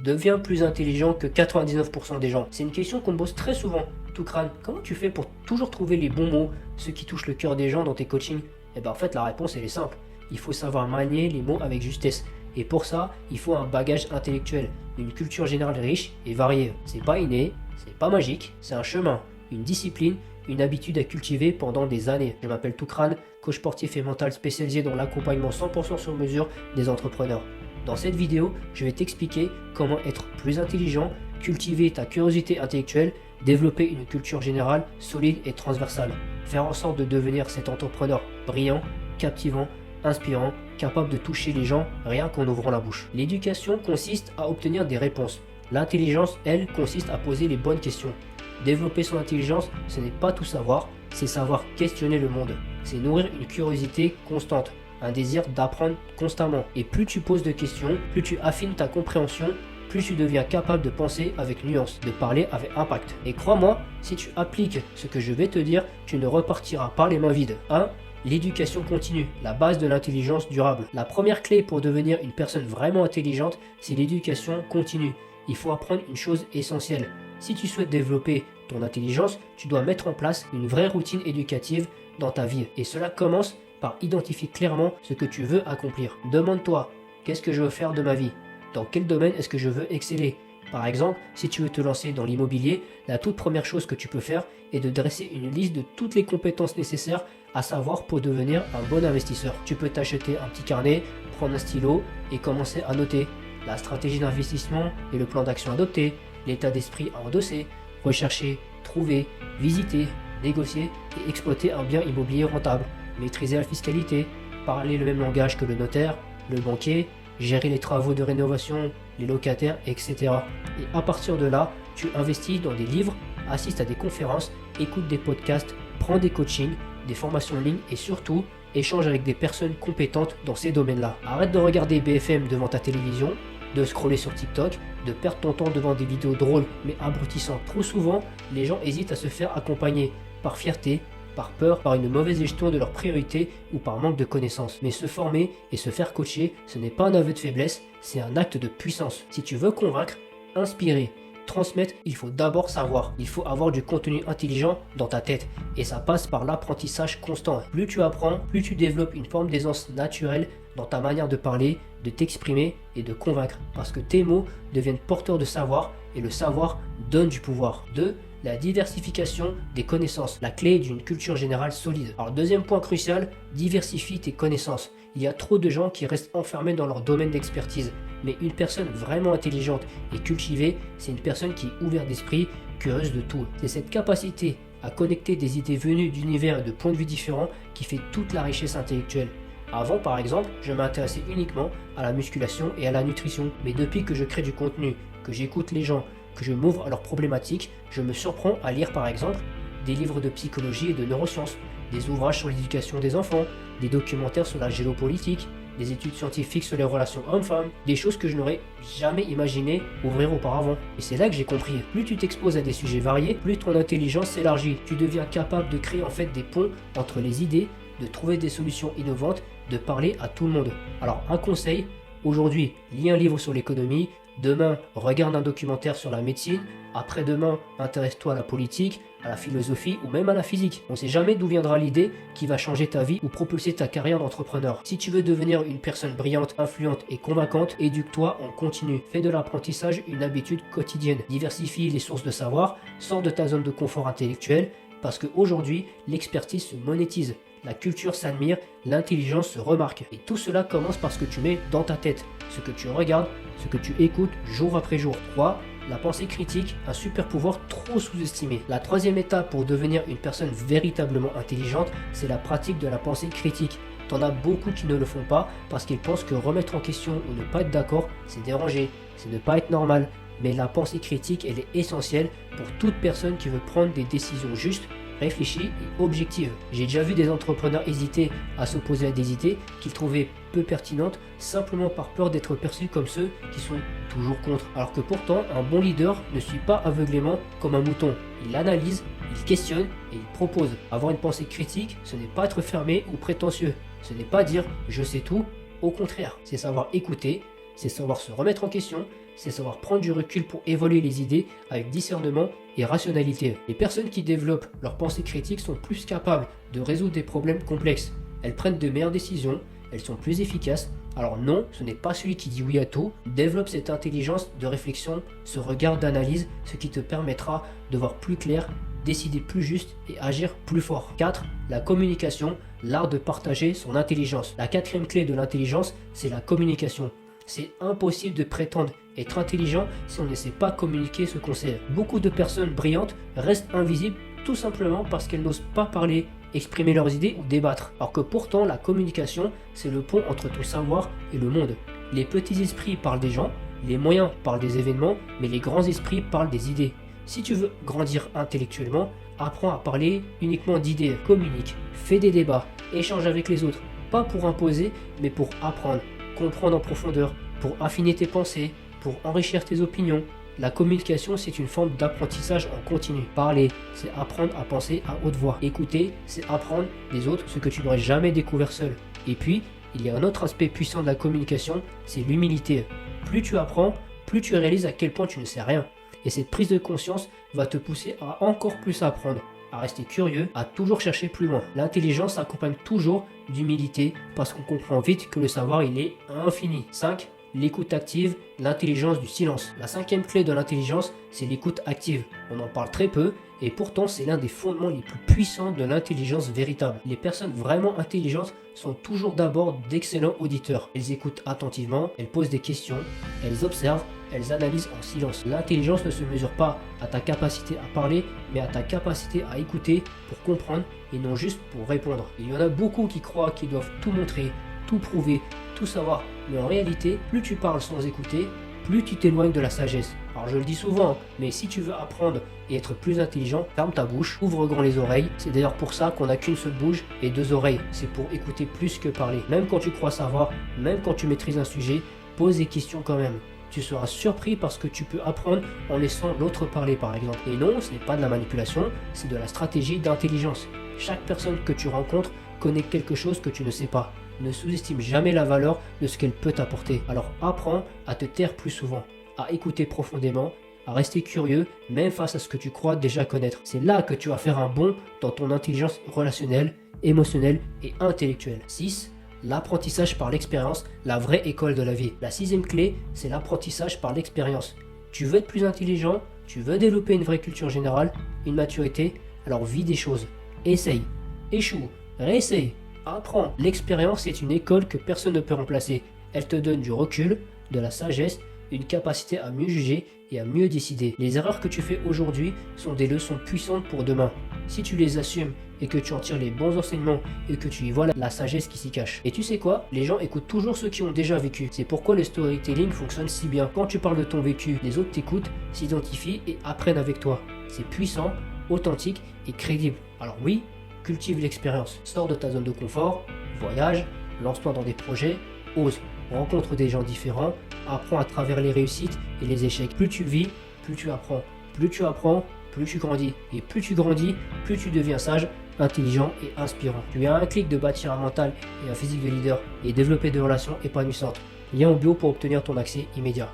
deviens plus intelligent que 99% des gens? C'est une question qu'on me pose très souvent. Toukran, comment tu fais pour toujours trouver les bons mots, ceux qui touchent le cœur des gens dans tes coachings? Eh bien en fait la réponse elle est simple. Il faut savoir manier les mots avec justesse. Et pour ça, il faut un bagage intellectuel, une culture générale riche et variée. C'est pas inné, c'est pas magique, c'est un chemin, une discipline, une habitude à cultiver pendant des années. Je m'appelle Toukran, coach sportif et mental spécialisé dans l'accompagnement 100% sur mesure des entrepreneurs. Dans cette vidéo, je vais t'expliquer comment être plus intelligent, cultiver ta curiosité intellectuelle, développer une culture générale solide et transversale, faire en sorte de devenir cet entrepreneur brillant, captivant, inspirant, capable de toucher les gens rien qu'en ouvrant la bouche. L'éducation consiste à obtenir des réponses. L'intelligence, elle, consiste à poser les bonnes questions. Développer son intelligence, ce n'est pas tout savoir, c'est savoir questionner le monde. C'est nourrir une curiosité constante, un désir d'apprendre constamment. Et plus tu poses de questions, plus tu affines ta compréhension, plus tu deviens capable de penser avec nuance, de parler avec impact. Et crois-moi, si tu appliques ce que je vais te dire, tu ne repartiras pas les mains vides. 1. L'éducation continue, la base de l'intelligence durable. La première clé pour devenir une personne vraiment intelligente, c'est l'éducation continue. Il faut apprendre une chose essentielle. Si tu souhaites développer ton intelligence, tu dois mettre en place une vraie routine éducative dans ta vie. Et cela commence par identifier clairement ce que tu veux accomplir. Demande-toi, qu'est-ce que je veux faire de ma vie? Dans quel domaine est-ce que je veux exceller? Par exemple, si tu veux te lancer dans l'immobilier, la toute première chose que tu peux faire est de dresser une liste de toutes les compétences nécessaires à savoir pour devenir un bon investisseur. Tu peux t'acheter un petit carnet, prendre un stylo et commencer à noter la stratégie d'investissement et le plan d'action adopté, l'état d'esprit à endosser, rechercher, trouver, visiter, négocier et exploiter un bien immobilier rentable, maîtriser la fiscalité, parler le même langage que le notaire, le banquier, gérer les travaux de rénovation, les locataires, etc. Et à partir de là, tu investis dans des livres, assistes à des conférences, écoutes des podcasts, prends des coachings, des formations en ligne et surtout, échange avec des personnes compétentes dans ces domaines-là. Arrête de regarder BFM devant ta télévision, de scroller sur TikTok, de perdre ton temps devant des vidéos drôles mais abrutissantes. Trop souvent, les gens hésitent à se faire accompagner par fierté, par peur, par une mauvaise gestion de leurs priorités ou par manque de connaissances. Mais se former et se faire coacher, ce n'est pas un aveu de faiblesse, c'est un acte de puissance. Si tu veux convaincre, inspirer, transmettre, il faut d'abord savoir. Il faut avoir du contenu intelligent dans ta tête. Et ça passe par l'apprentissage constant. Plus tu apprends, plus tu développes une forme d'aisance naturelle dans ta manière de parler, de t'exprimer et de convaincre. Parce que tes mots deviennent porteurs de savoir et le savoir donne du pouvoir. 2. La diversification des connaissances, la clé d'une culture générale solide. Alors deuxième point crucial, diversifie tes connaissances. Il y a trop de gens qui restent enfermés dans leur domaine d'expertise. Mais une personne vraiment intelligente et cultivée, c'est une personne qui est ouverte d'esprit, curieuse de tout. C'est cette capacité à connecter des idées venues d'univers et de points de vue différents qui fait toute la richesse intellectuelle. Avant, par exemple, je m'intéressais uniquement à la musculation et à la nutrition. Mais depuis que je crée du contenu, que j'écoute les gens, que je m'ouvre à leurs problématiques, je me surprends à lire par exemple des livres de psychologie et de neurosciences, des ouvrages sur l'éducation des enfants, des documentaires sur la géopolitique, des études scientifiques sur les relations hommes-femmes, des choses que je n'aurais jamais imaginé ouvrir auparavant. Et c'est là que j'ai compris, plus tu t'exposes à des sujets variés, plus ton intelligence s'élargit. Tu deviens capable de créer en fait des ponts entre les idées, de trouver des solutions innovantes, de parler à tout le monde. Alors un conseil, aujourd'hui, lis un livre sur l'économie, demain, regarde un documentaire sur la médecine, après-demain, intéresse-toi à la politique, à la philosophie ou même à la physique. On ne sait jamais d'où viendra l'idée qui va changer ta vie ou propulser ta carrière d'entrepreneur. Si tu veux devenir une personne brillante, influente et convaincante, éduque-toi en continu. Fais de l'apprentissage une habitude quotidienne. Diversifie les sources de savoir, sors de ta zone de confort intellectuel, parce qu'aujourd'hui, l'expertise se monétise. La culture s'admire, l'intelligence se remarque. Et tout cela commence par ce que tu mets dans ta tête, ce que tu regardes, ce que tu écoutes jour après jour. 3. La pensée critique, un super pouvoir trop sous-estimé. La troisième étape pour devenir une personne véritablement intelligente, c'est la pratique de la pensée critique. T'en as beaucoup qui ne le font pas parce qu'ils pensent que remettre en question ou ne pas être d'accord, c'est déranger, c'est ne pas être normal. Mais la pensée critique, elle est essentielle pour toute personne qui veut prendre des décisions justes, réfléchies et objectives. J'ai déjà vu des entrepreneurs hésiter à s'opposer à des idées qu'ils trouvaient peu pertinentes simplement par peur d'être perçus comme ceux qui sont toujours contre. Alors que pourtant, un bon leader ne suit pas aveuglément comme un mouton. Il analyse, il questionne et il propose. Avoir une pensée critique, ce n'est pas être fermé ou prétentieux. Ce n'est pas dire « je sais tout », au contraire, c'est savoir écouter, c'est savoir se remettre en question, c'est savoir prendre du recul pour évaluer les idées avec discernement et rationalité. Les personnes qui développent leur pensée critique sont plus capables de résoudre des problèmes complexes. Elles prennent de meilleures décisions, elles sont plus efficaces. Alors non, ce n'est pas celui qui dit oui à tout. Développe cette intelligence de réflexion, ce regard d'analyse, ce qui te permettra de voir plus clair, décider plus juste et agir plus fort. 4. La communication, l'art de partager son intelligence. La quatrième clé de l'intelligence, c'est la communication. C'est impossible de prétendre être intelligent si on ne sait pas communiquer ce qu'on sait. Beaucoup de personnes brillantes restent invisibles tout simplement parce qu'elles n'osent pas parler, exprimer leurs idées ou débattre. Alors que pourtant la communication, c'est le pont entre ton savoir et le monde. Les petits esprits parlent des gens, les moyens parlent des événements, mais les grands esprits parlent des idées. Si tu veux grandir intellectuellement, apprends à parler uniquement d'idées, communique, fais des débats, échange avec les autres, pas pour imposer, mais pour apprendre, comprendre en profondeur, pour affiner tes pensées, pour enrichir tes opinions. La communication, c'est une forme d'apprentissage en continu. Parler, c'est apprendre à penser à haute voix. Écouter, c'est apprendre des autres ce que tu n'aurais jamais découvert seul. Et puis, il y a un autre aspect puissant de la communication, c'est l'humilité. Plus tu apprends, plus tu réalises à quel point tu ne sais rien. Et cette prise de conscience va te pousser à encore plus apprendre, à rester curieux, à toujours chercher plus loin. L'intelligence s'accompagne toujours d'humilité parce qu'on comprend vite que le savoir il est infini. 5. L'écoute active, l'intelligence du silence. La cinquième clé de l'intelligence, c'est l'écoute active. On en parle très peu et pourtant c'est l'un des fondements les plus puissants de l'intelligence véritable. Les personnes vraiment intelligentes sont toujours d'abord d'excellents auditeurs. Elles écoutent attentivement, elles posent des questions, elles observent, elles analysent en silence. L'intelligence ne se mesure pas à ta capacité à parler, mais à ta capacité à écouter pour comprendre et non juste pour répondre. Il y en a beaucoup qui croient qu'ils doivent tout montrer, tout prouver, tout savoir. Mais en réalité, plus tu parles sans écouter, plus tu t'éloignes de la sagesse. Alors je le dis souvent, mais si tu veux apprendre et être plus intelligent, ferme ta bouche, ouvre grand les oreilles. C'est d'ailleurs pour ça qu'on n'a qu'une seule bouche et deux oreilles. C'est pour écouter plus que parler. Même quand tu crois savoir, même quand tu maîtrises un sujet, pose des questions quand même. Tu seras surpris parce que tu peux apprendre en laissant l'autre parler par exemple. Et non, ce n'est pas de la manipulation, c'est de la stratégie d'intelligence. Chaque personne que tu rencontres connaît quelque chose que tu ne sais pas. Ne sous-estime jamais la valeur de ce qu'elle peut t'apporter. Alors apprends à te taire plus souvent, à écouter profondément, à rester curieux, même face à ce que tu crois déjà connaître. C'est là que tu vas faire un bond dans ton intelligence relationnelle, émotionnelle et intellectuelle. 6. L'apprentissage par l'expérience, la vraie école de la vie. La sixième clé, c'est l'apprentissage par l'expérience. Tu veux être plus intelligent, tu veux développer une vraie culture générale, une maturité, alors vis des choses. Essaye, échoue, réessaye. Apprends. L'expérience est une école que personne ne peut remplacer. Elle te donne du recul, de la sagesse, une capacité à mieux juger et à mieux décider. Les erreurs que tu fais aujourd'hui sont des leçons puissantes pour demain. Si tu les assumes et que tu en tires les bons enseignements et que tu y vois la sagesse qui s'y cache. Et tu sais quoi? Les gens écoutent toujours ceux qui ont déjà vécu. C'est pourquoi le storytelling fonctionne si bien. Quand tu parles de ton vécu, les autres t'écoutent, s'identifient et apprennent avec toi. C'est puissant, authentique et crédible. Alors oui, cultive l'expérience. Sors de ta zone de confort, voyage, lance-toi dans des projets, ose, rencontre des gens différents, apprends à travers les réussites et les échecs. Plus tu vis, plus tu apprends. Plus tu apprends, plus tu grandis. Et plus tu grandis, plus tu deviens sage, intelligent et inspirant. Tu es à un clic de bâtir un mental et un physique de leader et développer des relations épanouissantes. Lien en bio pour obtenir ton accès immédiat.